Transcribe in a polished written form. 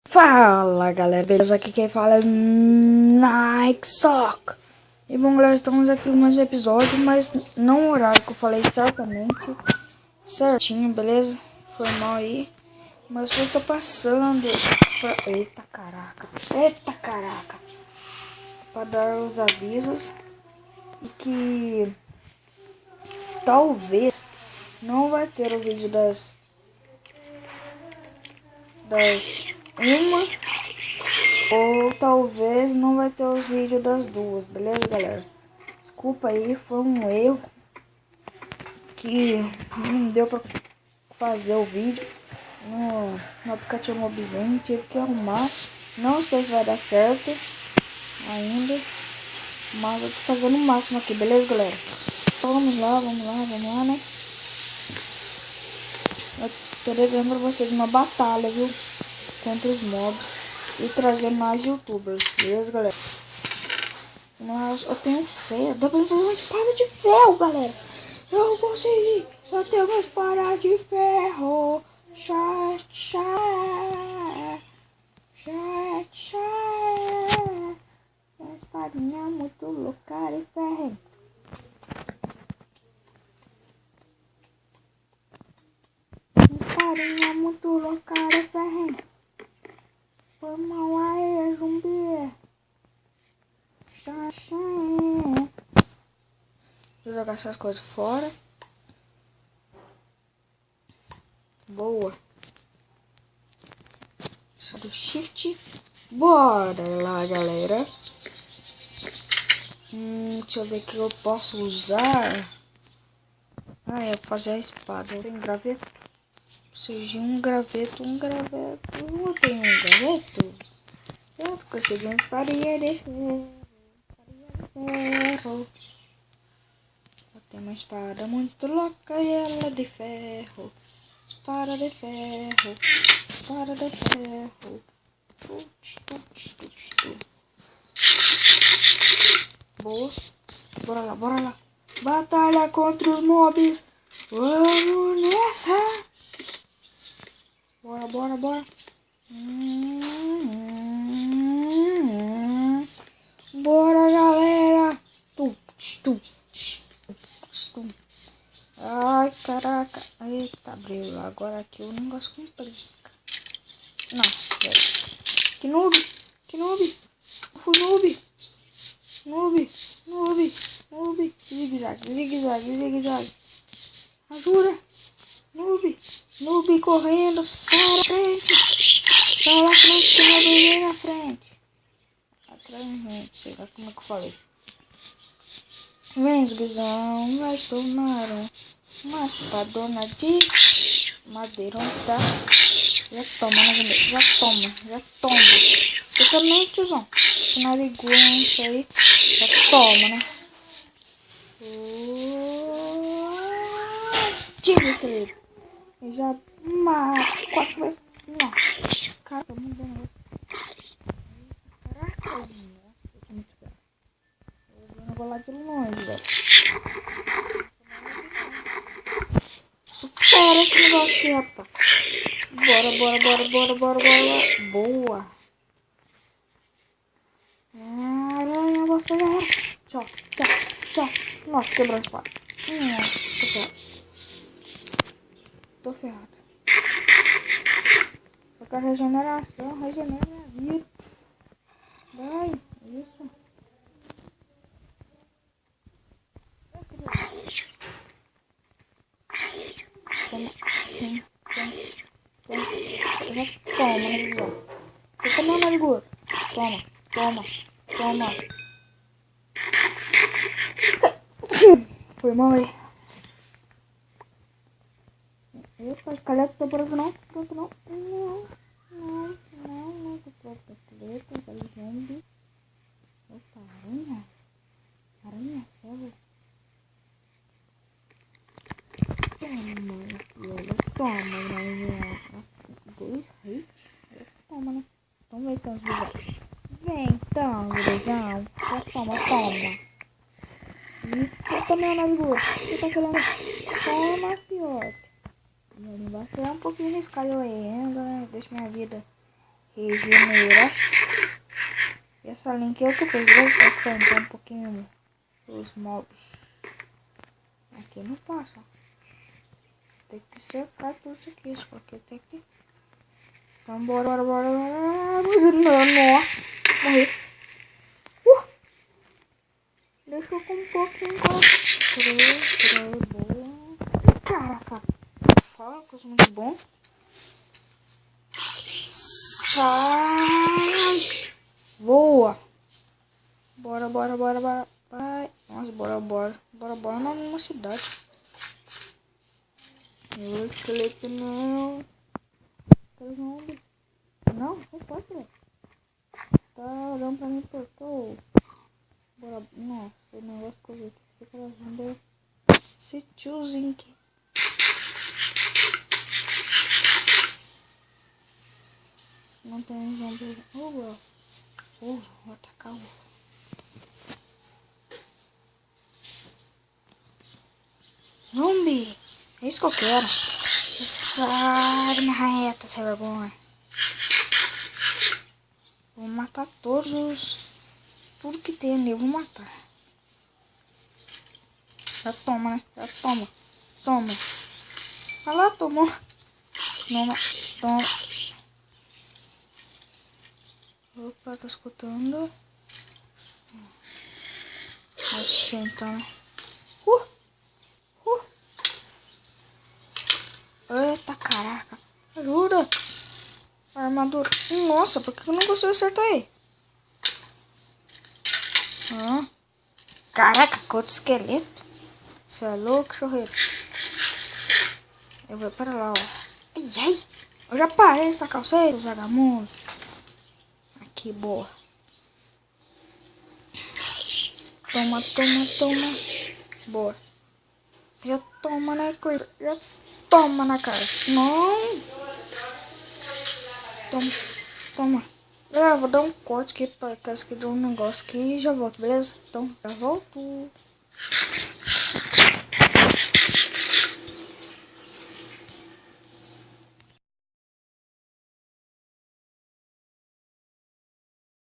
Fala galera, beleza? Aqui quem fala é Nike Sock. E bom galera, estamos aqui com mais um episódio, mas não o horário que eu falei certamente certinho, beleza? Foi mal aí, mas eu tô passando pra... Eita caraca, pra dar os avisos e que talvez não vai ter o vídeo das 1, ou talvez não vai ter os vídeos das 2, beleza galera? Desculpa aí, foi um erro que não deu pra fazer o vídeo no aplicativo Mobizen, tive que arrumar. Não sei se vai dar certo ainda, mas eu tô fazendo o máximo aqui, beleza galera? Então, vamos lá, né? Eu tô devendo pra vocês uma batalha, viu? Contra os mobs e trazer mais youtubers, beleza galera? Mas eu tenho fé, dá pra fazer uma espada de ferro, galera. Eu consegui, eu tenho uma espada de ferro. Chat. Uma espadinha muito louca de ferro. Espadinha muito louca de ferro. Vamos aí, zumbi. Vou jogar essas coisas fora. Boa. Só do shift. Bora lá, galera. Deixa eu ver o que eu posso usar. Eu vou fazer a espada. Tem graveto. Preciso de um graveto. Não tem um graveto. Eu consegui uma espadinha de ferro. Eu tenho uma espada muito louca e ela de ferro. Espada de ferro. Espada de ferro. Boa. Bora lá. Batalha contra os mobs. Vamos nessa. Bora. Bora, galera. Ai, caraca. Eita, abriu. Agora aqui o negócio complica. Não, velho. Que noob. Fui noob. Zigue-zague. Ajuda. Noob correndo. Sai na frente. Que noob vem na frente. Atrás de mim. Sei lá como é que eu falei. Vem, zugzão. Vai tomar uma espadona de madeira. Onde tá? Já toma. Você também, tiozão. Esse narigudo, isso aí. Já toma, né? Tira, querido. Eu já mato 4 vezes. Nossa, cara, tô mudando. Caraca, nossa, eu tô muito bem. Eu vou lá de longe, velho. Supera esse negócio aqui, rapaz. Bora. Boa. Aranha, você já. Tchau. Nossa, quebrou a espada. Nossa, tô ferrado. Eu quero regeneração, regenera minha vida. Vai, isso. Toma, narigudo. Você tomou, narigudo? Toma. Foi mal aí. Epa, esqueleto, tô pronto não. Não, tô pronto, esqueleto, aquele zombie. Opa, aranha, céu. Toma, né? 2 hits. Toma, né? Vamos ver então, gurizão. Vem então, gurizão. Já toma. E você também, narigudo. Você tá querendo? Toma, fiote. Vai ser um pouquinho arriscado eu ainda, né? Deixa minha vida regenera. E essa link eu que fiz, pra espantar um pouquinho os mobs. Aqui não passa. Tem que cercar tudo isso aqui, porque tem que... Então bora. Nossa, morri. Deixa eu com um pouquinho boa. Caraca, fala coisa muito bom. Sai! Voa! Bora. Vai. Nossa, bora numa cidade. Meu esqueleto não. Não, sai fora, velho. Tá olhando pra mim por tô. Bora. Nossa, o negócio que eu vi aqui. Fica vendo esse tiozinho aqui. Não tem zumbi. Vou atacar o. Zumbi! É isso que eu quero. Sai minha reta, sem vergonha. Vou matar todos os... Tudo que tem ali, eu vou matar. Já toma, né? Já toma. Toma. Olha lá, tomou. Toma. Opa, tá escutando. Oxi, então, né? Eita, caraca. Ajuda. A armadura. Nossa, por que eu não consigo acertar aí? Caraca, quanto esqueleto. Você é louco, chorreiro. Eu vou para lá, ó. Ai. Eu já parei de tacar vocês, vagabundo. Aqui, boa. Toma. Boa. Já toma, né, coisa? Já toma na cara. Não. Toma. Galera, vou dar um corte aqui para caso que dê um negócio aqui e já volto, beleza? Então, já volto.